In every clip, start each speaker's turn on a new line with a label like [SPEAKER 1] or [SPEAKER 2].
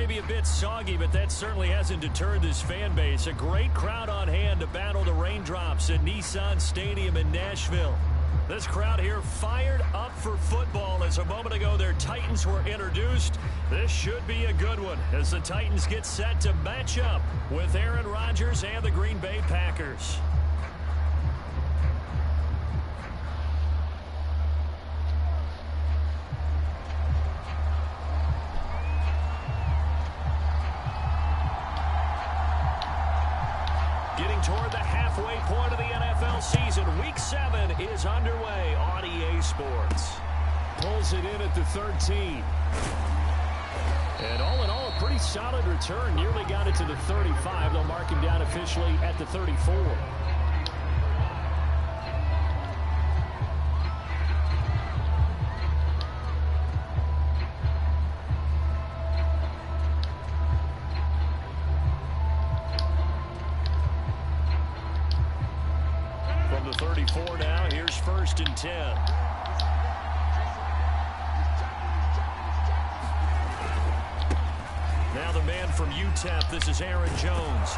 [SPEAKER 1] maybe a bit soggy, but that certainly hasn't deterred this fan base. A great crowd on hand to battle the raindrops at Nissan Stadium in Nashville. This crowd here fired up for football as a moment ago their Titans were introduced. This should be a good one as the Titans get set to match up with Aaron Rodgers and the Green Bay Packers. Getting toward the halfway point of the NFL season. Week 7 is underway on EA Sports. Pulls it in at the 13. And all in all, a pretty solid return. Nearly got it to the 35. They'll mark him down officially at the 34. From the 34 now, here's 1st and 10. Now the man from UTEP, this is Aaron Jones.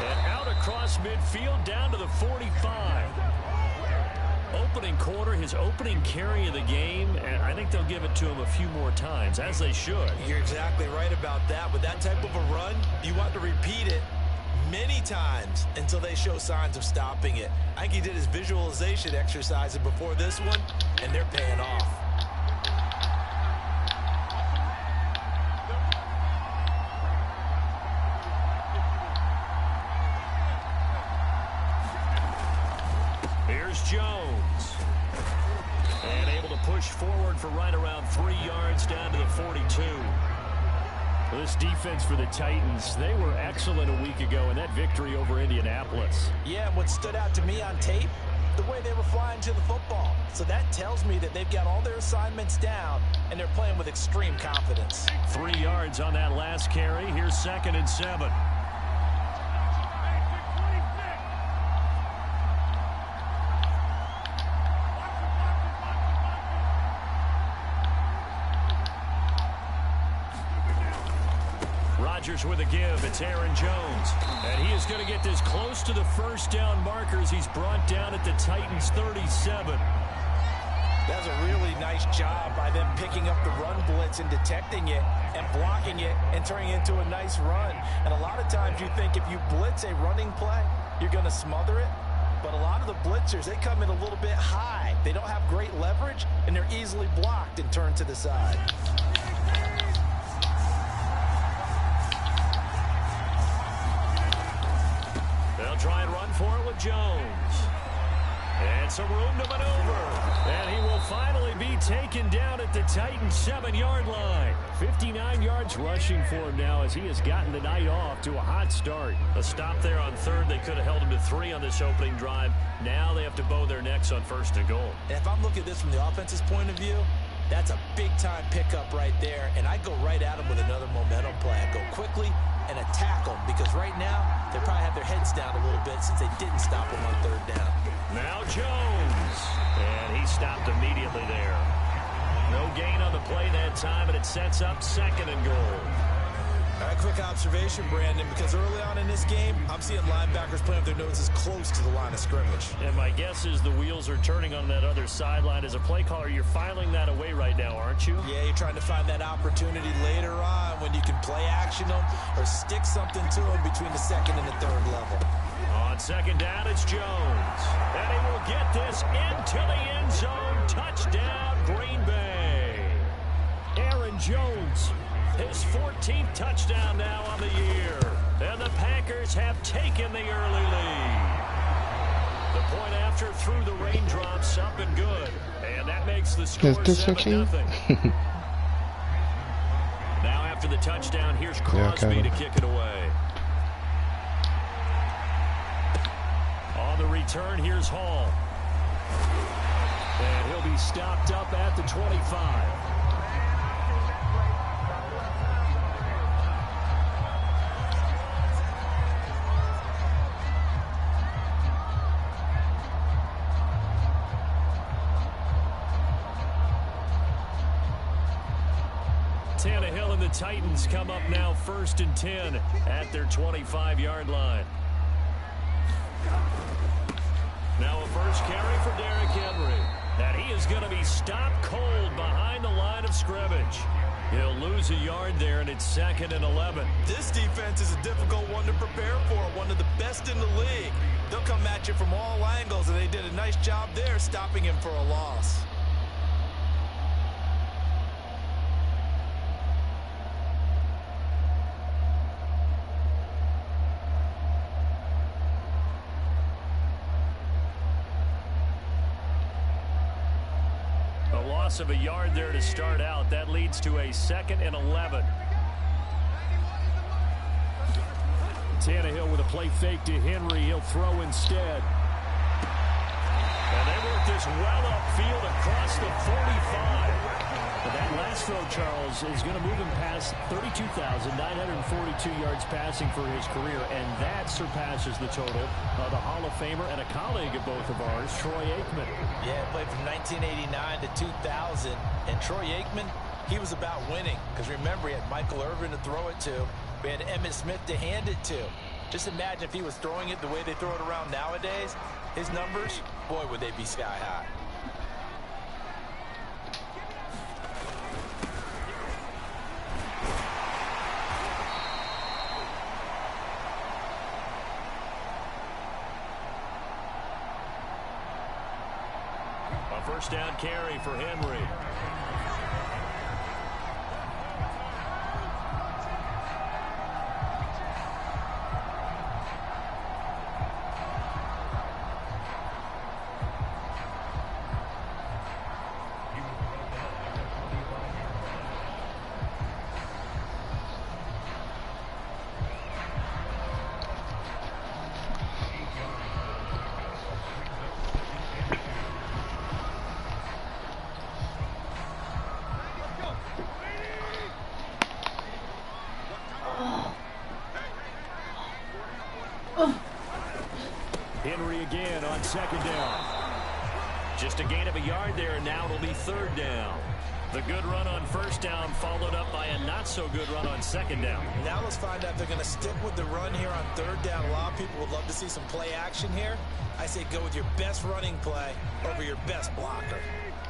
[SPEAKER 1] And out across midfield down to the 45. Opening quarter, his opening carry of the game, and I think they'll give it to him a few more times, as they should.
[SPEAKER 2] You're exactly right about that. With that type of a run, you want to repeat it many times until they show signs of stopping it. I think he did his visualization exercises before this one, and they're paying off.
[SPEAKER 1] Here's Jones. And able to push forward for right around 3 yards down to the 42. This defense for the Titans, they were excellent a week ago in that victory over Indianapolis.
[SPEAKER 2] Yeah, what stood out to me on tape, the way they were flying to the football. So that tells me that they've got all their assignments down, and they're playing with extreme confidence.
[SPEAKER 1] 3 yards on that last carry. Here's 2nd and 7. Rodgers with a give. It's Aaron Jones. And he is going to get this close to the first down markers. He's brought down at the Titans' 37.
[SPEAKER 2] That's a really nice job by them picking up the run blitz and detecting it and blocking it and turning it into a nice run. And a lot of times you think if you blitz a running play, you're going to smother it. But a lot of the blitzers, they come in a little bit high. They don't have great leverage, and they're easily blocked and turned to the side.
[SPEAKER 1] They'll try and run for it with Jones. And some room to maneuver. And he will finally be taken down at the Titans' 7-yard line. 59 yards rushing for him now as he has gotten the night off to a hot start. A stop there on 3rd. They could have held him to 3 on this opening drive. Now they have to bow their necks on 1st and goal.
[SPEAKER 2] And if I'm looking at this from the offense's point of view, that's a big-time pickup right there. And I go right at him with another momentum play. I go quickly and attack them because right now they probably have their heads down a little bit since they didn't stop him on 3rd down.
[SPEAKER 1] Now Jones. And he stopped immediately there. No gain on the play that time, and it sets up 2nd and goal.
[SPEAKER 2] All right, quick observation, Brandon, because early on in this game, I'm seeing linebackers playing with their noses close to the line of scrimmage.
[SPEAKER 1] And my guess is the wheels are turning on that other sideline. As a play caller, you're filing that away right now, aren't you?
[SPEAKER 2] Yeah, you're trying to find that opportunity later on when you can play action them or stick something to them between the 2nd and the 3rd level.
[SPEAKER 1] On 2nd down, it's Jones. And he will get this into the end zone. Touchdown, Green Bay. Aaron Jones, his 14th touchdown now on the year. And the Packers have taken the early lead. The point after through the raindrops, up and good. And that makes the score 7-0. Now after the touchdown, here's Crosby to kick it away. On the return, here's Hall. And he'll be stopped up at the 25. Tannehill and the Titans come up now 1st and 10 at their 25-yard line. Now a first carry for Derrick Henry. And he is going to be stopped cold behind the line of scrimmage. He'll lose a yard there, and it's 2nd and 11.
[SPEAKER 2] This defense is a difficult one to prepare for, one of the best in the league. They'll come at you from all angles, and they did a nice job there stopping him for a loss.
[SPEAKER 1] Loss of a yard there to start out. That leads to a 2nd and 11. Tannehill with a play fake to Henry. He'll throw instead. And they work this well upfield across the 45. But that last throw, Charles, is going to move him past 32,942 yards passing for his career, and that surpasses the total of the Hall of Famer and a colleague of both of ours, Troy Aikman.
[SPEAKER 2] Yeah, played from 1989 to 2000, and Troy Aikman, he was about winning, because remember, he had Michael Irvin to throw it to. We had Emmitt Smith to hand it to. Just imagine if he was throwing it the way they throw it around nowadays, his numbers, boy, would they be sky high.
[SPEAKER 1] First down carry for Henry. Henry again on 2nd down. Just a gain of a yard there, and now it'll be 3rd down. The good run on 1st down followed up by a not-so-good run on 2nd down.
[SPEAKER 2] Now let's find out if they're going to stick with the run here on 3rd down. A lot of people would love to see some play action here. I say go with your best running play over your best blocker.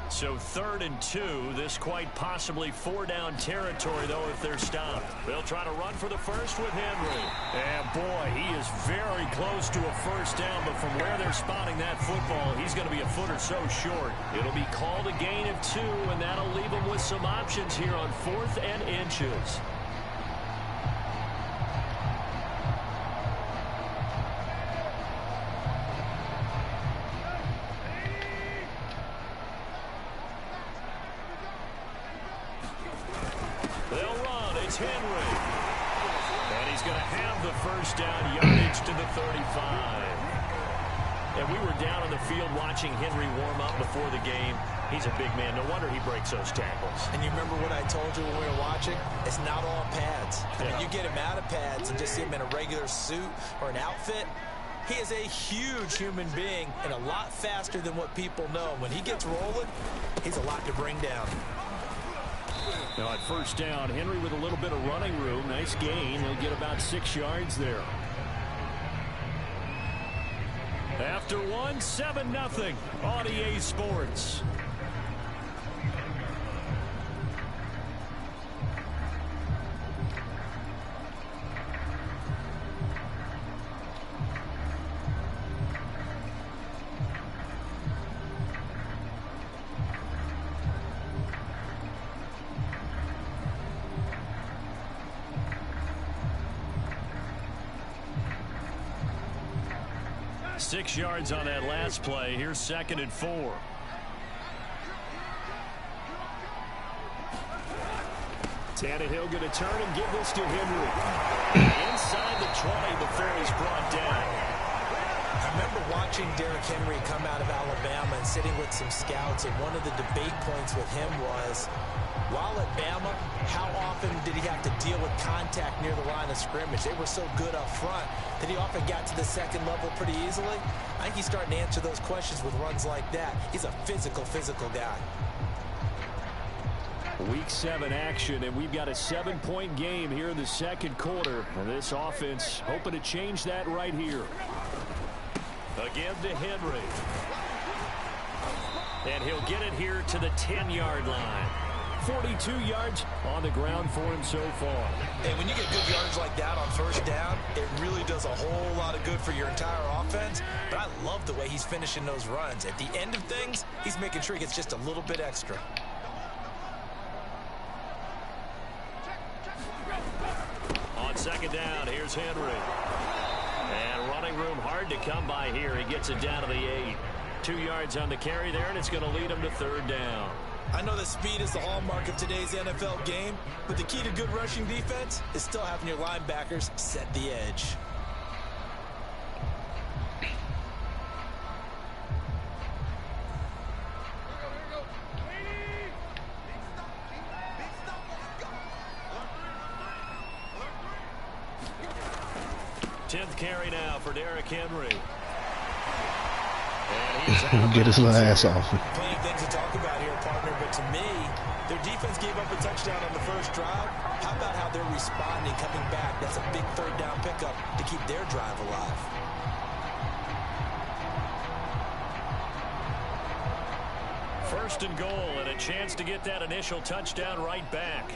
[SPEAKER 1] So 3rd and 2, this quite possibly 4-down territory, though, if they're stopped. They'll try to run for the first with Henry. And, boy, he is very close to a 1st down, but from where they're spotting that football, he's going to be a foot or so short. It'll be called a gain of 2, and that'll leave him with some options here on 4th and inches. Henry. And he's going to have the 1st down, yardage to the 35. And we were down on the field watching Henry warm up before the game. He's a big man. No wonder he breaks those tackles.
[SPEAKER 2] And you remember what I told you when we were watching? It's not all pads. I mean, you get him out of pads and just see him in a regular suit or an outfit. He is a huge human being and a lot faster than what people know. When he gets rolling, he's a lot to bring down.
[SPEAKER 1] Now at 1st down, Henry with a little bit of running room. Nice gain. He'll get about 6 yards there. After 1, 7-0 on EA Sports. Six yards on that last play. Here's 2nd and 4. Tannehill going to turn and give this to Henry. Inside the 20 before he's brought down.
[SPEAKER 2] I remember watching Derrick Henry come out of Alabama and sitting with some scouts, and one of the debate points with him was, while at Bama, how often did he have to deal with contact near the line of scrimmage? They were so good up front that he often got to the 2nd level pretty easily. I think he's starting to answer those questions with runs like that. He's a physical guy.
[SPEAKER 1] Week 7 action, and we've got a 7-point game here in the second quarter. And this offense hoping to change that right here. Again to Henry. And he'll get it here to the 10-yard line. 42 yards on the ground for him so far.
[SPEAKER 2] And when you get good yards like that on first down, it really does a whole lot of good for your entire offense. But I love the way he's finishing those runs. At the end of things, he's making sure he gets just a little bit extra.
[SPEAKER 1] On second down, here's Henry. And running room hard to come by here. He gets it down to the 8. 2 yards on the carry there, and it's going to lead him to third down.
[SPEAKER 2] I know that speed is the hallmark of today's NFL game, but the key to good rushing defense is still having your linebackers set the edge.
[SPEAKER 1] Tenth carry now for Derrick Henry.
[SPEAKER 3] Get his little ass off.
[SPEAKER 2] Plenty of things to talk about here, partner, but to me, their defense gave up a touchdown on the first drive. How about how they're responding, coming back? That's a big third down pickup to keep their drive alive.
[SPEAKER 1] First and goal, and a chance to get that initial touchdown right back.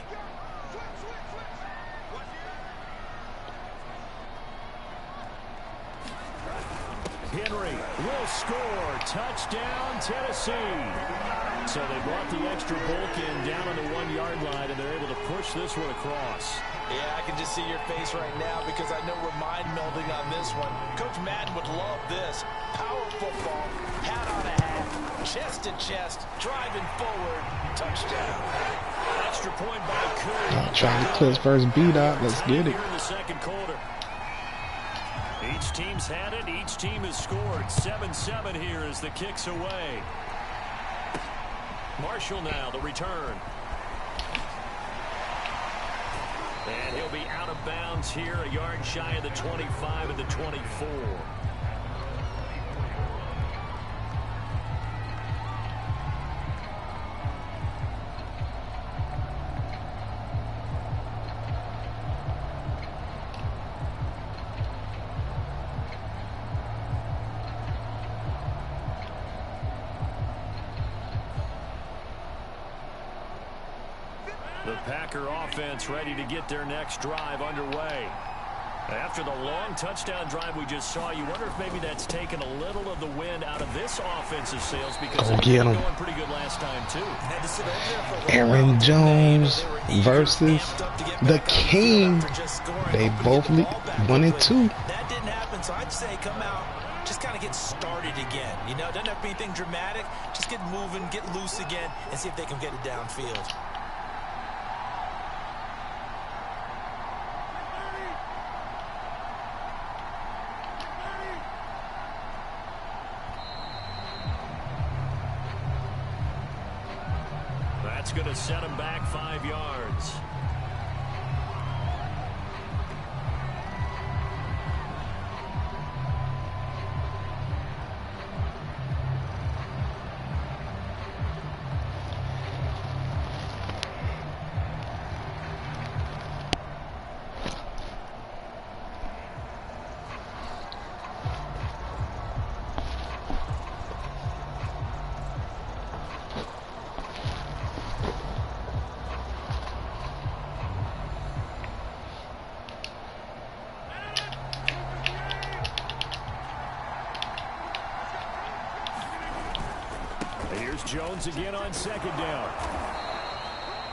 [SPEAKER 1] Henry will score. Touchdown, Tennessee. So they brought the extra bulk in down on the 1-yard line, and they're able to push this one across.
[SPEAKER 2] Yeah, I can just see your face right now because I know we're mind melding on this one. Coach Madden would love this. Power football, hat on a hat, chest to chest, driving forward, touchdown.
[SPEAKER 1] Extra point by Curry.
[SPEAKER 3] Trying to clear his first beat out. Let's get it.
[SPEAKER 1] Here in the second quarter. Each team's had it. Each team has scored. 7-7 here as the kick's away. Marshall now, the return. And he'll be out of bounds here, a yard shy of the 25 and the 24. The Packer offense ready to get their next drive underway. After the long touchdown drive we just saw, you wonder if maybe that's taken a little of the wind out of this offensive sails because they were going pretty good last time too.
[SPEAKER 3] Aaron Jones versus the King. They both 1 and 2.
[SPEAKER 2] That didn't happen, so I'd say come out, just kind of get started again. You know, it doesn't have to be anything dramatic. Just get moving, get loose again, and see if they can get it downfield.
[SPEAKER 1] That's going to set him back 5 yards. Here's Jones again on second down.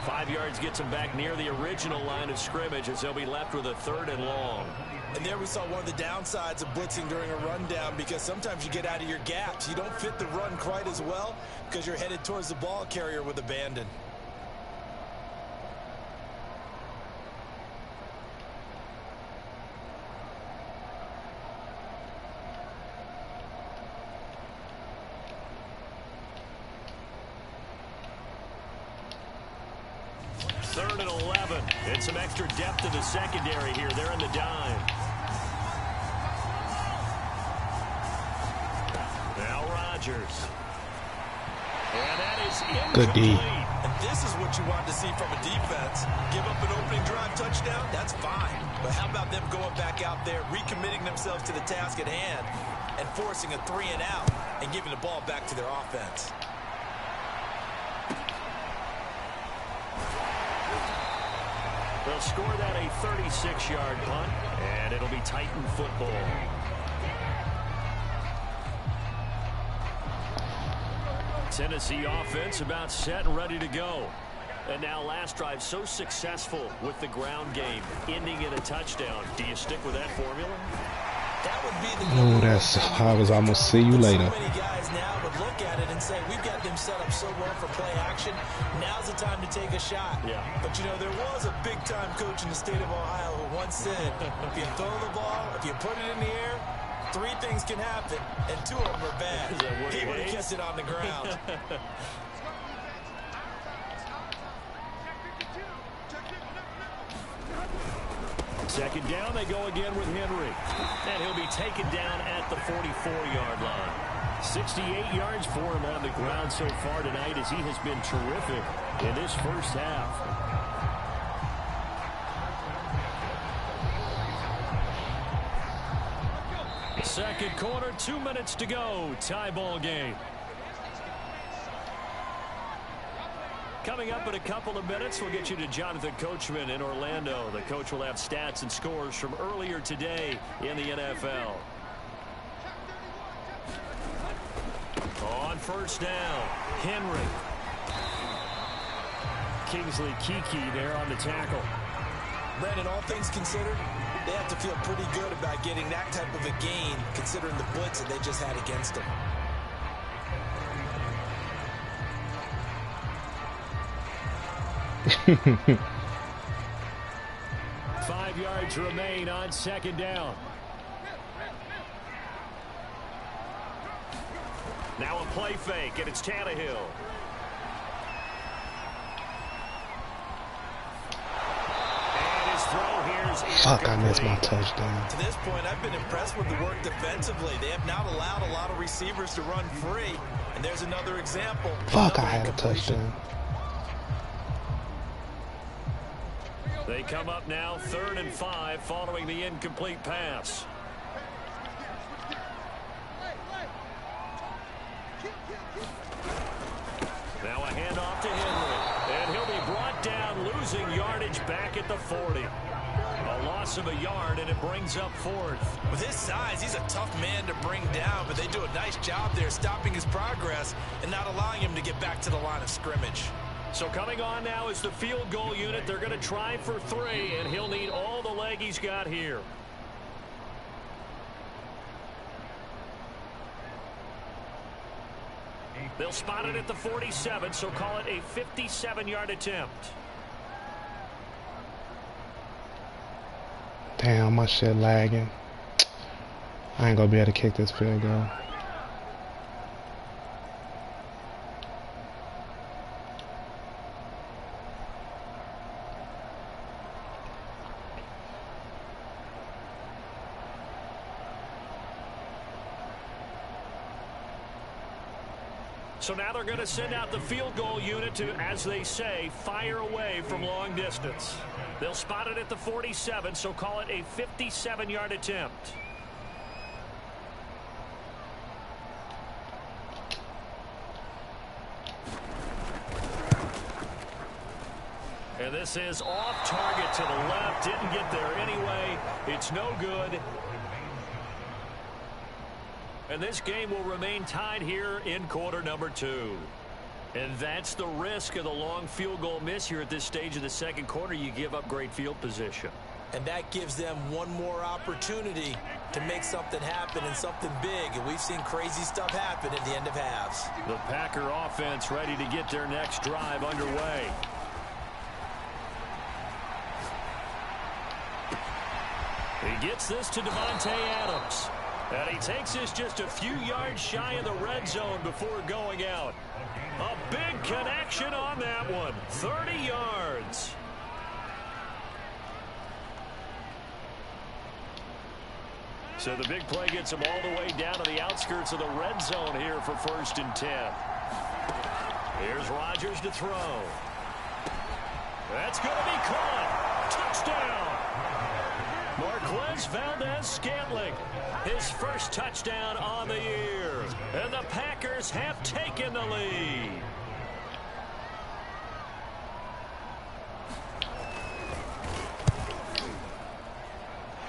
[SPEAKER 1] 5 yards gets him back near the original line of scrimmage as they'll be left with a 3rd and long.
[SPEAKER 2] And there we saw one of the downsides of blitzing during a rundown because sometimes you get out of your gaps. You don't fit the run quite as well because you're headed towards the ball carrier with abandon.
[SPEAKER 1] Third and 11. And some extra depth in the secondary here. They're in the dime. Now Rodgers. And that is incomplete.
[SPEAKER 3] Good D.
[SPEAKER 2] And this is what you want to see from a defense. Give up an opening drive touchdown, that's fine. But how about them going back out there, recommitting themselves to the task at hand, and forcing a 3-and-out and giving the ball back to their offense?
[SPEAKER 1] They'll score that a 36-yard punt, and it'll be Titan football. Tennessee offense about set and ready to go. And now last drive so successful with the ground game, ending in a touchdown. Do you stick with that formula?
[SPEAKER 2] That would be the
[SPEAKER 3] I was almost see you later.
[SPEAKER 2] So many guys now would look at it and say, we've got them set up so well for play action. Now's the time to take a shot.
[SPEAKER 1] Yeah.
[SPEAKER 2] But, you know, there was a big-time coach in the state of Ohio who once said, if you throw the ball, if you put it in the air, 3 things can happen, and 2 of them are bad. He would have kept it on the ground.
[SPEAKER 1] Second down, they go again with Henry. And he'll be taken down at the 44-yard line. 68 yards for him on the ground so far tonight as he has been terrific in this first half. Second quarter, 2 minutes to go. Tie ball game. Coming up in a couple of minutes, we'll get you to Jonathan Coachman in Orlando. The coach will have stats and scores from earlier today in the NFL. On first down, Henry. Kingsley Kiki there on the tackle.
[SPEAKER 2] Brandon, all things considered, they have to feel pretty good about getting that type of a gain, considering the blitz that they just had against them.
[SPEAKER 1] Five yards remain on second down. Now a play fake, and it's Tannehill. And his throw here's
[SPEAKER 3] Fuck, I missed my touchdown.
[SPEAKER 2] To this point, I've been impressed with the work defensively. They have not allowed a lot of receivers to run free. And there's another example.
[SPEAKER 3] Fuck, I had a touchdown.
[SPEAKER 1] They come up now 3rd and 5 following the incomplete pass. Now a handoff to Henry. And he'll be brought down, losing yardage back at the 40. A loss of a yard, and it brings up 4th.
[SPEAKER 2] With his size, he's a tough man to bring down, but they do a nice job there stopping his progress and not allowing him to get back to the line of scrimmage.
[SPEAKER 1] So coming on now is the field goal unit. They're going to try for 3, and he'll need all the leg he's got here. They'll spot it at the 47, so call it a 57-yard attempt.
[SPEAKER 3] Damn, my shit lagging. I ain't gonna be able to kick this field goal.
[SPEAKER 1] So now they're going to send out the field goal unit to, as they say, fire away from long distance. They'll spot it at the 47, so call it a 57-yard attempt. And this is off target to the left. Didn't get there anyway. It's no good. And this game will remain tied here in quarter number 2. And that's the risk of the long field goal miss here at this stage of the second quarter. You give up great field position.
[SPEAKER 2] And that gives them one more opportunity to make something happen and something big. And we've seen crazy stuff happen at the end of halves.
[SPEAKER 1] The Packer offense ready to get their next drive underway. He gets this to Devontae Adams. And he takes this just a few yards shy of the red zone before going out. A big connection on that one. 30 yards. So the big play gets him all the way down to the outskirts of the red zone here for 1st and 10. Here's Rodgers to throw. That's going to be caught. Touchdown. Marquez Valdez-Scantling, his first touchdown on the year. And the Packers have taken the lead.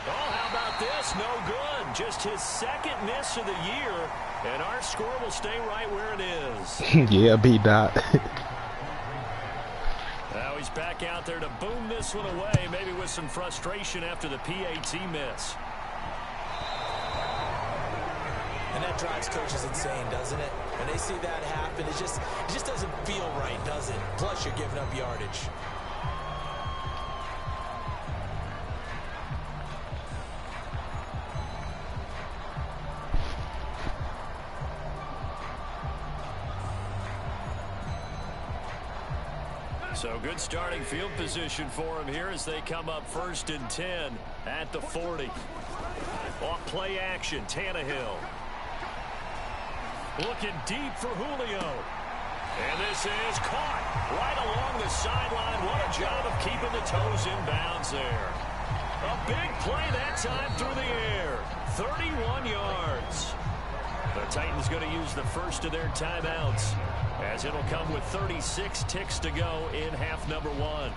[SPEAKER 1] Oh, how about this? No good. Just his second miss of the year. And our score will stay right where it is.
[SPEAKER 3] Yeah, B-Dot.
[SPEAKER 1] Now he's back out there to boom this one away, maybe with some frustration after the PAT miss.
[SPEAKER 2] And that drives coaches insane, doesn't it? When they see that happen, it just doesn't feel right, does it? Plus, you're giving up yardage.
[SPEAKER 1] So good starting field position for him here as they come up 1st and 10 at the 40. Off play action, Tannehill. Looking deep for Julio. And this is caught right along the sideline. What a job of keeping the toes in bounds there. A big play that time through the air. 31 yards. The Titans going to use the first of their timeouts, as it'll come with 36 ticks to go in half number 1.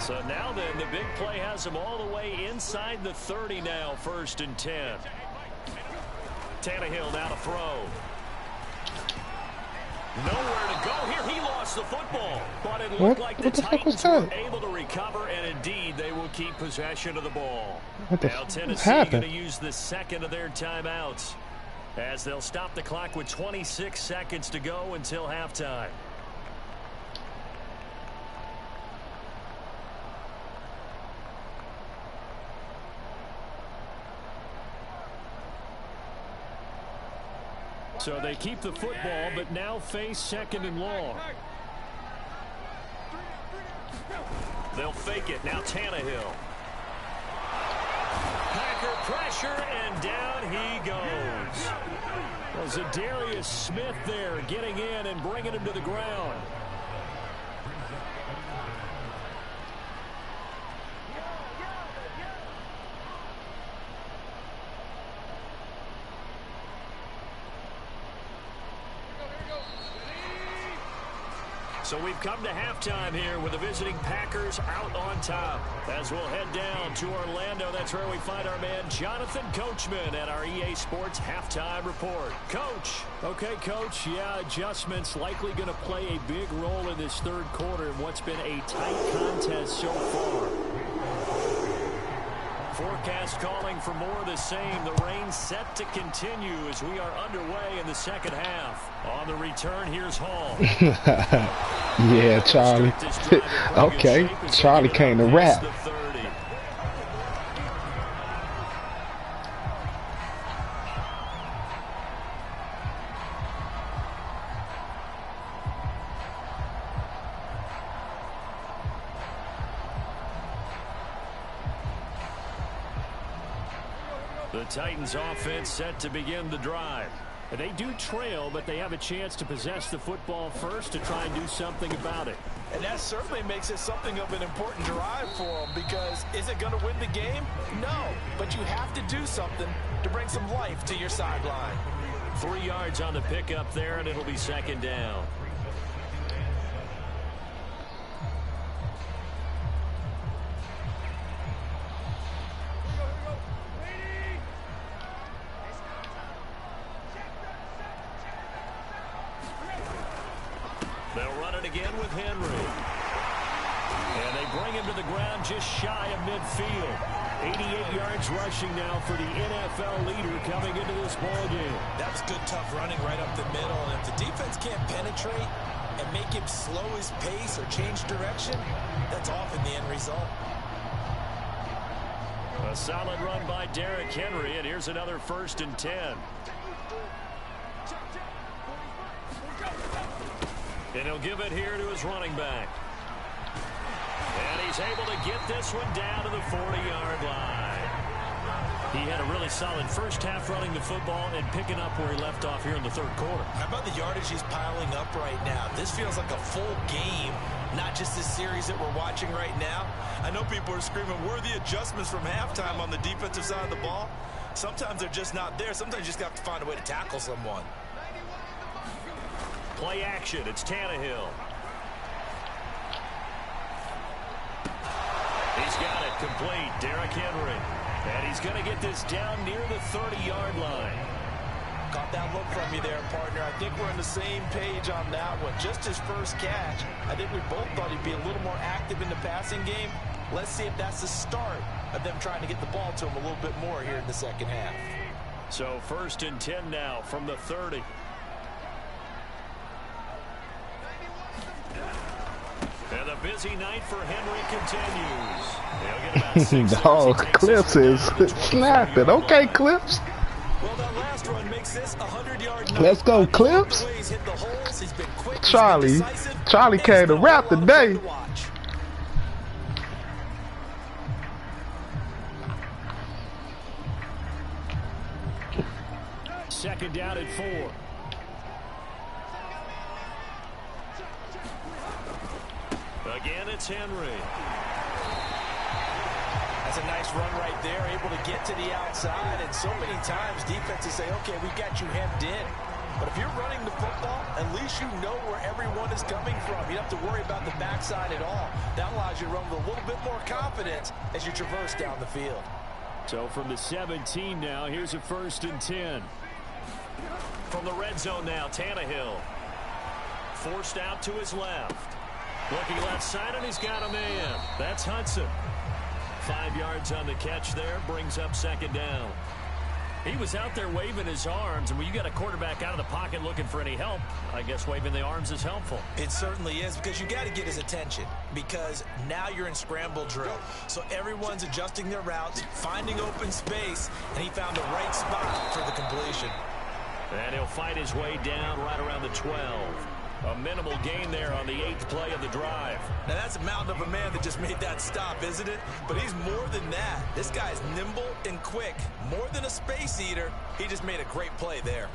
[SPEAKER 1] So now then, the big play has them all the way inside the 30 now, 1st and 10. Tannehill now to throw. Nowhere to go here. He lost the football. But it looked like the Titans were able to recover, and indeed they will keep possession of the ball. Now Tennessee going to use the second of their timeouts, as they'll stop the clock with 26 seconds to go until halftime. So they keep the football, but now face 2nd and long. They'll fake it. Now Tannehill. Packer pressure, and down he goes. Well, Zadarius Smith there getting in and bringing him to the ground. So we've come to halftime here with the visiting Packers out on top. As we'll head down to Orlando, that's where we find our man Jonathan Coachman at our EA Sports Halftime Report. Coach. Okay, Coach. Yeah, adjustments likely going to play a big role in this third quarter in what's been a tight contest so far. Forecast calling for more of the same. The rain set to continue as we are underway in the second half. On the return, here's Hall.
[SPEAKER 3] Yeah, Charlie. Okay, Charlie came to rap.
[SPEAKER 1] The Titans offense set to begin the drive. They do trail, but they have a chance to possess the football first to try and do something about it.
[SPEAKER 2] And that certainly makes it something of an important drive for them, because is it going to win the game? No, but you have to do something to bring some life to your sideline.
[SPEAKER 1] 3 yards on the pickup there, and it'll be 2nd down. They'll run it again with Henry. And they bring him to the ground just shy of midfield. 88 yards rushing now for the NFL leader coming into this ballgame.
[SPEAKER 2] That was good, tough running right up the middle. And if the defense can't penetrate and make him slow his pace or change direction, that's often the end result.
[SPEAKER 1] A solid run by Derrick Henry, and here's another 1st and 10. And he'll give it here to his running back. And he's able to get this one down to the 40-yard line. He had a really solid first half running the football and picking up where he left off here in the third quarter.
[SPEAKER 2] How about the yardage he's piling up right now? This feels like a full game, not just this series that we're watching right now. I know people are screaming, worthy adjustments from halftime on the defensive side of the ball. Sometimes they're just not there. Sometimes you just have to find a way to tackle someone.
[SPEAKER 1] Play action. It's Tannehill. He's got it complete. Derrick Henry. And he's going to get this down near the 30-yard line.
[SPEAKER 2] Caught that look from you there, partner. I think we're on the same page on that one. Just his first catch. I think we both thought he'd be a little more active in the passing game. Let's see if that's the start of them trying to get the ball to him a little bit more here in the second half.
[SPEAKER 1] So 1st and 10 now from the 30. And the busy night for Henry continues. They'll get about 6
[SPEAKER 3] Dog, Clips is snapping. Okay, Clips.
[SPEAKER 2] Well, that last run makes this 100-yard night.
[SPEAKER 3] Let's go, Clips. Charlie came to rap today.
[SPEAKER 1] Second down at 4. Again, it's Henry.
[SPEAKER 2] That's a nice run right there, able to get to the outside. And so many times defenses say, okay, we got you hemmed in. But if you're running the football, at least you know where everyone is coming from. You don't have to worry about the backside at all. That allows you to run with a little bit more confidence as you traverse down the field.
[SPEAKER 1] So from the 17 now, here's a 1st and 10. From the red zone now, Tannehill. Forced out to his left. Looking left side, and he's got a man. That's Hudson. 5 yards on the catch there, brings up 2nd down. He was out there waving his arms, and when you got a quarterback out of the pocket looking for any help, I guess waving the arms is helpful.
[SPEAKER 2] It certainly is, because you got to get his attention, because now you're in scramble drill. So everyone's adjusting their routes, finding open space, and he found the right spot for the completion.
[SPEAKER 1] And he'll fight his way down right around the 12. A minimal gain there on the 8th play of the drive.
[SPEAKER 2] Now that's a mountain of a man that just made that stop, isn't it? But he's more than that. This guy's nimble and quick. More than a space eater, he just made a great play there.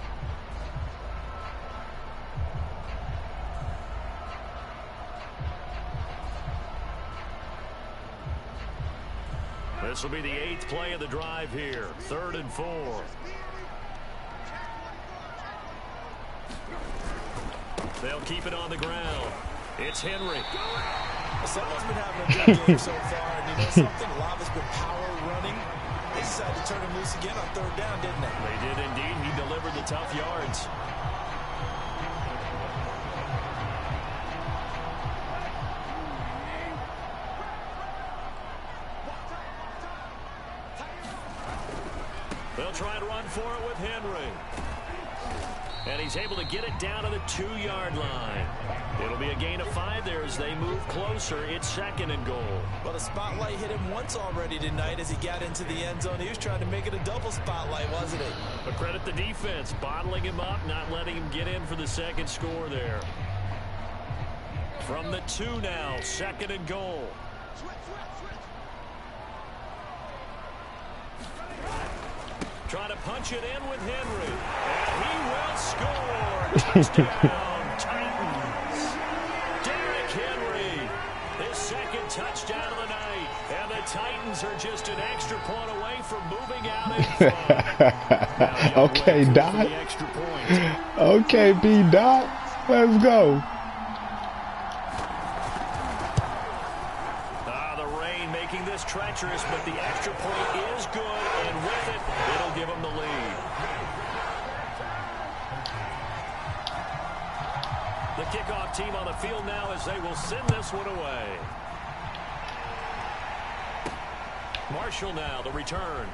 [SPEAKER 1] This will be the 8th play of the drive here. 3rd and 4. They'll keep it on the ground. It's Henry.
[SPEAKER 2] Someone's been having a good game so far, and you know something? A lot has been power running. They decided to turn him loose again on 3rd down, didn't they?
[SPEAKER 1] They did indeed. He delivered the tough yards. They'll try and run for it with Henry. And he's able to get it down to the 2-yard line. It'll be a gain of 5 there as they move closer. It's 2nd and goal.
[SPEAKER 2] Well, the spotlight hit him once already tonight as he got into the end zone. He was trying to make it a double spotlight, wasn't he?
[SPEAKER 1] But credit the defense, bottling him up, not letting him get in for the 2nd score there. From the 2 now, 2nd and goal. Trying to punch it in with Henry. And he will score. Touchdown, Titans. Derrick Henry, his 2nd touchdown of the night. And the Titans are just an extra point away from moving out in front.
[SPEAKER 3] Okay, Doc. Okay, B-Doc. Let's go.
[SPEAKER 1] The rain making this treacherous, but the extra point is good. And with it, it'll give them the lead. The kickoff team on the field now as they will send this one away. Marshall now, the return.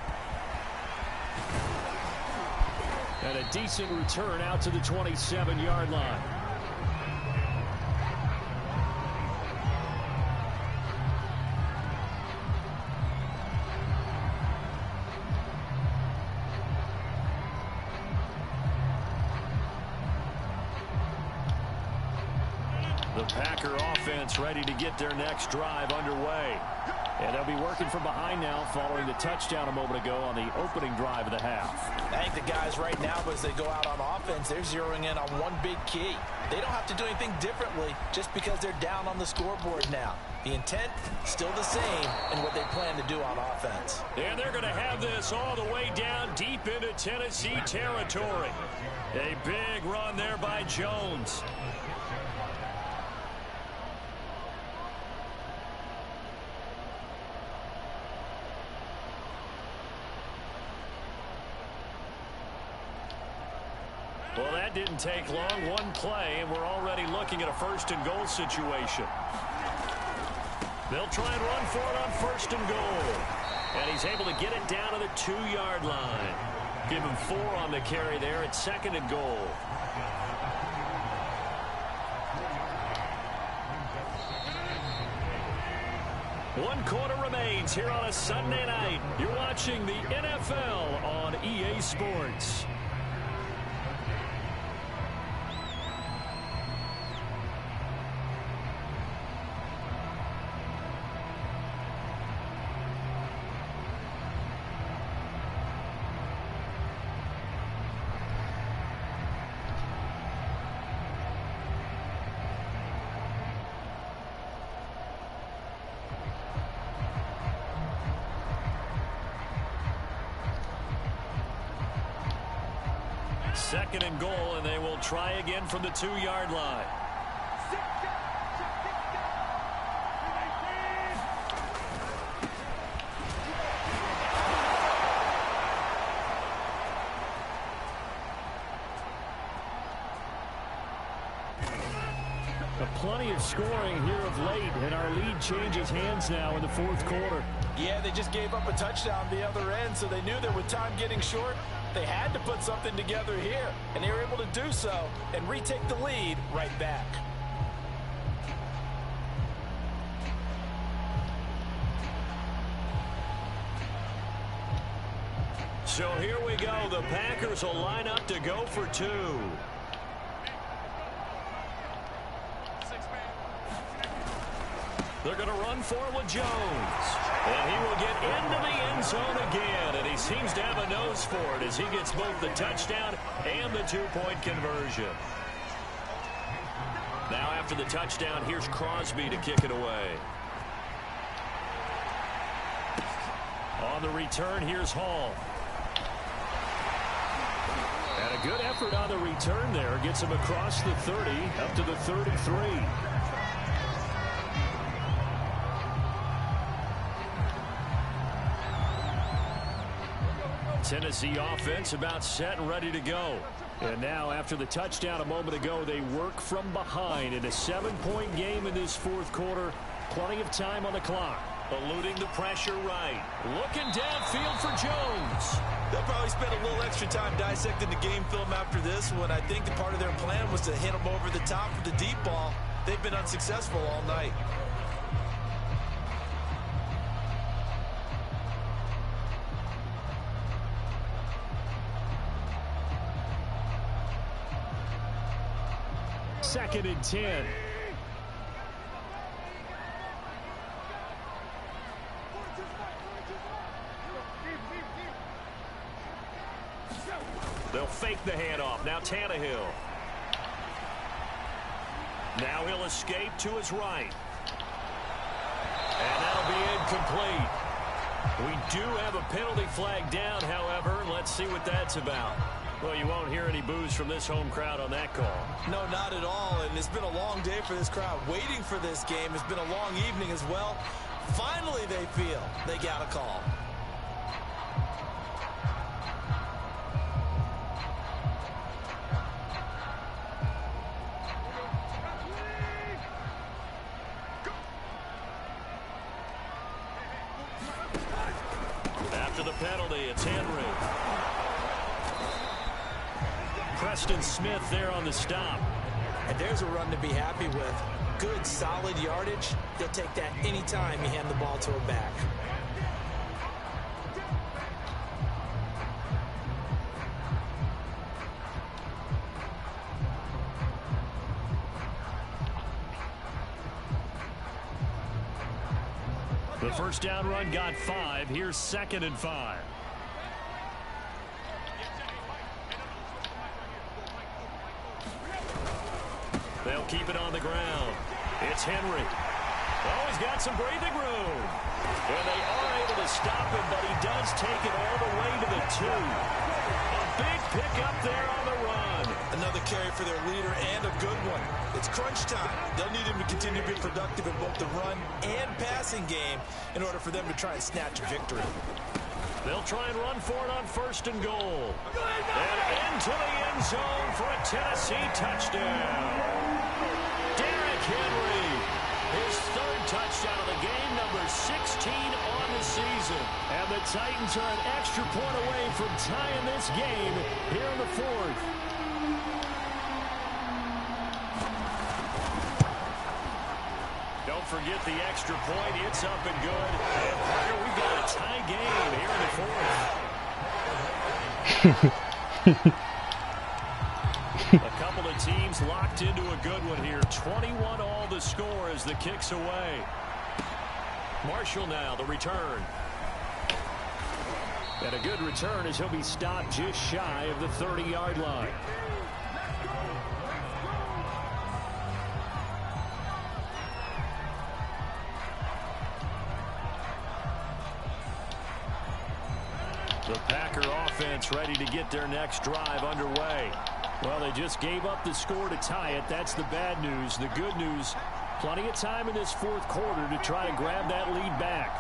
[SPEAKER 1] And a decent return out to the 27-yard line. The Packer offense ready to get their next drive underway. And they'll be working from behind now following the touchdown a moment ago on the opening drive of the half.
[SPEAKER 2] I think the guys right now, as they go out on offense, they're zeroing in on one big key. They don't have to do anything differently just because they're down on the scoreboard now. The intent still the same in what they plan to do on offense.
[SPEAKER 1] And they're going to have this all the way down deep into Tennessee territory. A big run there by Jones. Well, that didn't take long. One play, and we're already looking at a first-and-goal situation. They'll try and run for it on first and goal. And he's able to get it down to the 2-yard line. Give him 4 on the carry there at second and goal. One quarter remains here on a Sunday night. You're watching the NFL on EA Sports. Second and goal, and they will try again from the 2-yard line. Plenty of scoring here of late, and our lead changes hands now in the fourth quarter.
[SPEAKER 2] Yeah, they just gave up a touchdown the other end, so they knew that with time getting short, they had to put something together here, and they were able to do so and retake the lead right back.
[SPEAKER 1] So here we go. The Packers will line up to go for 2. They're going to run for it with Jones. And he will get into the end zone again. And he seems to have a nose for it as he gets both the touchdown and the 2-point conversion. Now after the touchdown, here's Crosby to kick it away. On the return, here's Hall. And a good effort on the return there. Gets him across the 30, up to the 33. Tennessee offense about set and ready to go. And now after the touchdown a moment ago, they work from behind in a 7-point game in this fourth quarter. Plenty of time on the clock. Eluding the pressure right. Looking downfield for Jones.
[SPEAKER 2] They'll probably spend a little extra time dissecting the game film after this one. I think the part of their plan was to hit them over the top with the deep ball. They've been unsuccessful all night.
[SPEAKER 1] Second and 10. They'll fake the handoff. Now Tannehill. Now he'll escape to his right. And that'll be incomplete. We do have a penalty flag down, however. Let's see what that's about. Well, you won't hear any boos from this home crowd on that call.
[SPEAKER 2] No, not at all. And it's been a long day for this crowd. Waiting for this game. It's been a long evening as well. Finally, they feel they got a call.
[SPEAKER 1] After the penalty, it's Henry. Preston Smith there on the stop.
[SPEAKER 2] And there's a run to be happy with. Good, solid yardage. They'll take that anytime you hand the ball to a back.
[SPEAKER 1] The first down run got 5. Here's 2nd and 5. They'll keep it on the ground. It's Henry. Oh, he's got some breathing room. And they are able to stop him, but he does take it all the way to the 2. A big pickup there on the run.
[SPEAKER 2] Another carry for their leader and a good one. It's crunch time. They'll need him to continue to be productive in both the run and passing game in order for them to try and snatch a victory.
[SPEAKER 1] They'll try and run for it on 1st and goal. And into the end zone for a Tennessee touchdown. Derrick Henry, his 3rd touchdown of the game, number 16 on the season. And the Titans are an extra point away from tying this game here in the 4th. Don't forget the extra point. It's up and good. And Parker, we've got a tie game here in the 4th. A couple of teams locked into a good one here. 21 all the score as the kick's away. Marshall now, the return. And a good return as he'll be stopped just shy of the 30-yard line. The Packer offense ready to get their next drive underway. Well, they just gave up the score to tie it. That's the bad news. The good news, plenty of time in this 4th quarter to try to grab that lead back.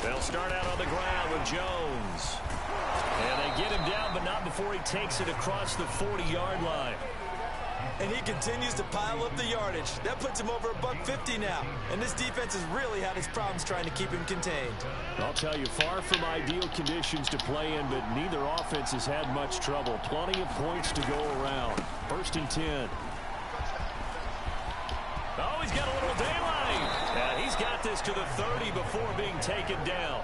[SPEAKER 1] They'll start out on the ground with Jones. And they get him down, but not before he takes it across the 40-yard line.
[SPEAKER 2] And he continues to pile up the yardage. That puts him over $150 now. And this defense has really had its problems trying to keep him contained.
[SPEAKER 1] I'll tell you, far from ideal conditions to play in, but neither offense has had much trouble. Plenty of points to go around. 1st and 10. Oh, he's got a little daylight. And he's got this to the 30 before being taken down.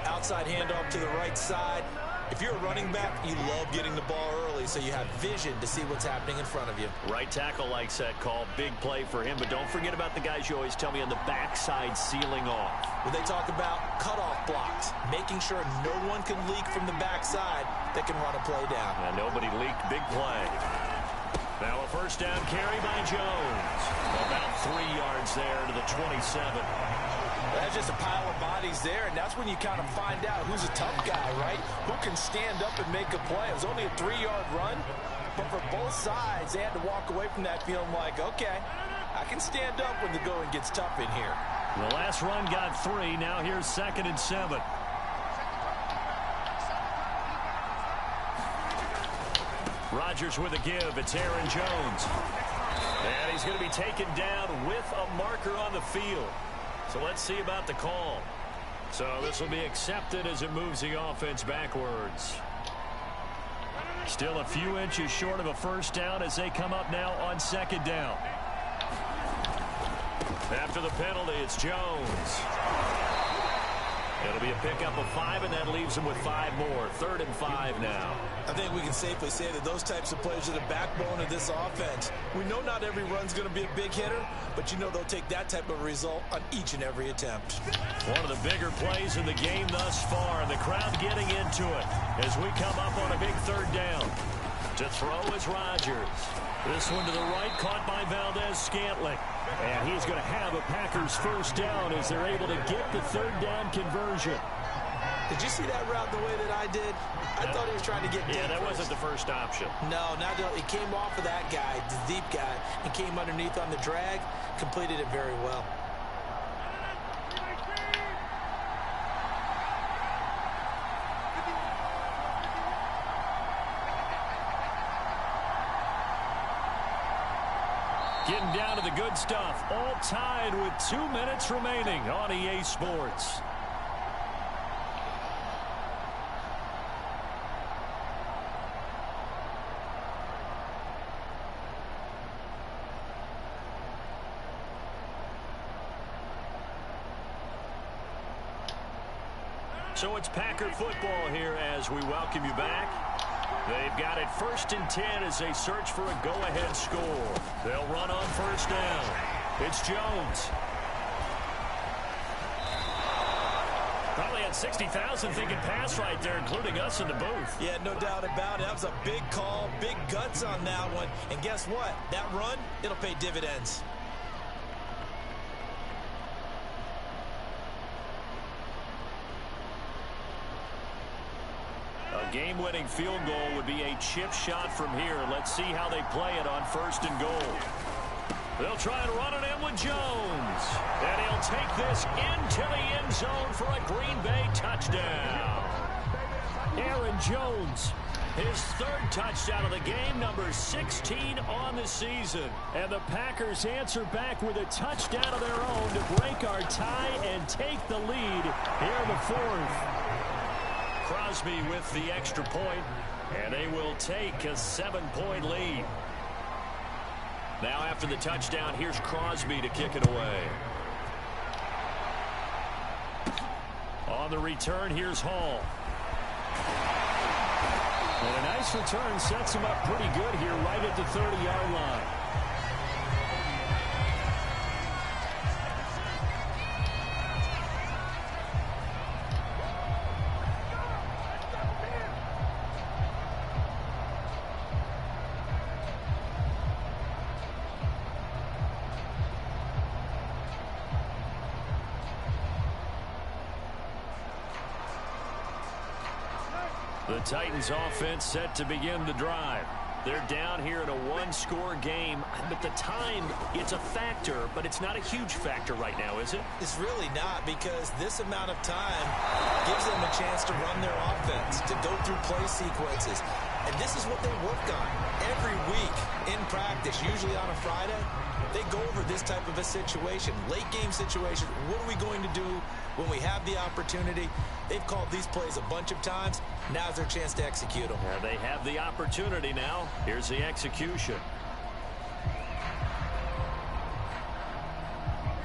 [SPEAKER 2] Outside handoff to the right side. If you're a running back, you love getting the ball early so you have vision to see what's happening in front of you.
[SPEAKER 1] Right tackle likes that call. Big play for him, but don't forget about the guys you always tell me on the backside sealing off.
[SPEAKER 2] When they talk about cutoff blocks, making sure no one can leak from the backside that can run a play down.
[SPEAKER 1] And nobody leaked. Big play. Now a 1st down carry by Jones. About 3 yards there to the 27.
[SPEAKER 2] That's just a pile of bodies there, and that's when you kind of find out who's a tough guy, right? Who can stand up and make a play. It was only a 3-yard run, but for both sides, they had to walk away from that feeling like, okay, I can stand up when the going gets tough in here.
[SPEAKER 1] The last run got 3. Now here's 2nd and 7. Rodgers with a give. It's Aaron Jones. And he's going to be taken down with a marker on the field. So let's see about the call. So this will be accepted as it moves the offense backwards. Still a few inches short of a 1st down as they come up now on 2nd down. After the penalty, it's Jones. It'll be a pickup of 5, and that leaves them with 5 more. 3rd and 5 now.
[SPEAKER 2] I think we can safely say that those types of plays are the backbone of this offense. We know not every run's going to be a big hitter, but you know they'll take that type of result on each and every attempt.
[SPEAKER 1] One of the bigger plays in the game thus far, and the crowd getting into it as we come up on a big 3rd down. To throw is Rodgers. This one to the right, caught by Valdez-Scantling. And he's going to have a Packers 1st down as they're able to get the 3rd down conversion.
[SPEAKER 2] Did you see that route the way that I did? I thought he was trying to get deep.
[SPEAKER 1] Yeah, that wasn't the first option.
[SPEAKER 2] No, he came off of that guy, the deep guy, and came underneath on the drag, completed it very well.
[SPEAKER 1] Getting down to the good stuff. All tied with 2 minutes remaining on EA Sports. So it's Packer football here as we welcome you back. They've got it 1st and 10 as they search for a go-ahead score. They'll run on 1st down. It's Jones. Probably had 60,000 thinking pass right there, including us in the booth.
[SPEAKER 2] Yeah, no doubt about it. That was a big call, big guts on that one. And guess what? That run, it'll pay dividends.
[SPEAKER 1] A game-winning field goal would be a chip shot from here. Let's see how they play it on 1st and goal. They'll try and run it in with Jones. And he'll take this into the end zone for a Green Bay touchdown. Aaron Jones, his 3rd touchdown of the game, number 16 on the season. And the Packers answer back with a touchdown of their own to break our tie and take the lead here in the 4th. Crosby with the extra point, and they will take a 7-point lead. Now after the touchdown, here's Crosby to kick it away. On the return, here's Hall. And a nice return sets him up pretty good here right at the 30-yard line. The Titans offense set to begin the drive. They're down here in a 1-score game, but the time, it's a factor, but it's not a huge factor right now, is it?
[SPEAKER 2] It's really not, because this amount of time gives them a chance to run their offense, to go through play sequences. And this is what they work on every week in practice, usually on a Friday. They go over this type of a situation, late game situation. What are we going to do when we have the opportunity? They've called these plays a bunch of times. Now's their chance to execute them.
[SPEAKER 1] They have the opportunity now. Here's the execution.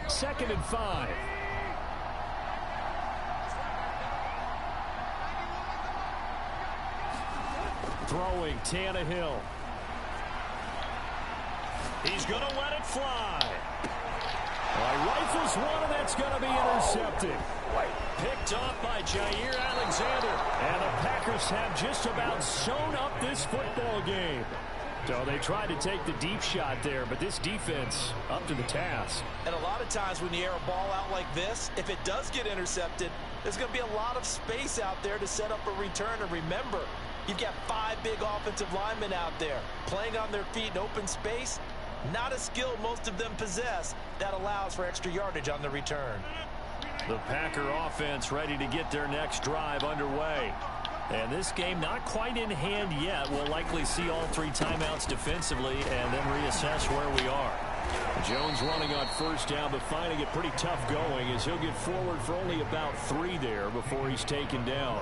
[SPEAKER 1] 2nd and 5. Throwing Tannehill. He's going to let it fly. Rifles one, and that's going to be intercepted. Picked off by Jair Alexander. And the Packers have just about sewn up this football game. So they tried to take the deep shot there, but this defense up to the task.
[SPEAKER 2] And a lot of times when you air a ball out like this, if it does get intercepted, there's going to be a lot of space out there to set up a return. And remember, you've got 5 big offensive linemen out there playing on their feet in open space. Not a skill most of them possess that allows for extra yardage on the return.
[SPEAKER 1] The Packer offense ready to get their next drive underway. And this game not quite in hand yet. We'll likely see all 3 timeouts defensively and then reassess where we are. Jones running on 1st down, but finding it pretty tough going as he'll get forward for only about 3 there before he's taken down.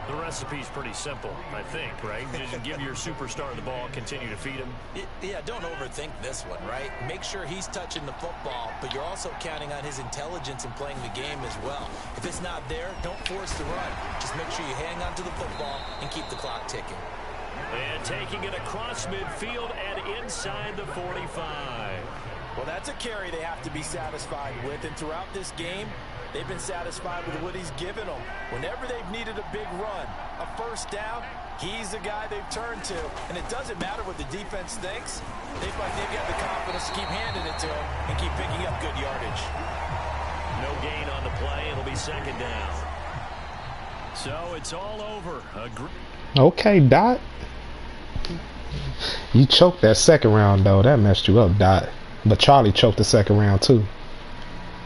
[SPEAKER 1] The recipe's pretty simple, I think, right? Just give your superstar the ball, continue to feed him.
[SPEAKER 2] Yeah, don't overthink this one, right? Make sure he's touching the football, but you're also counting on his intelligence in playing the game as well. If it's not there, don't force the run. Just make sure you hang on to the football and keep the clock ticking.
[SPEAKER 1] And taking it across midfield and inside the 45.
[SPEAKER 2] Well, that's a carry they have to be satisfied with, and throughout this game, they've been satisfied with what he's given them. Whenever they've needed a big run, a 1st down, he's the guy they've turned to. And it doesn't matter what the defense thinks. They've got the confidence to keep handing it to him and keep picking up good yardage.
[SPEAKER 1] No gain on the play. It'll be 2nd down. So it's all over.
[SPEAKER 3] Okay, Dot. You choked that 2nd round, though. That messed you up, Dot. But Charlie choked the 2nd round, too.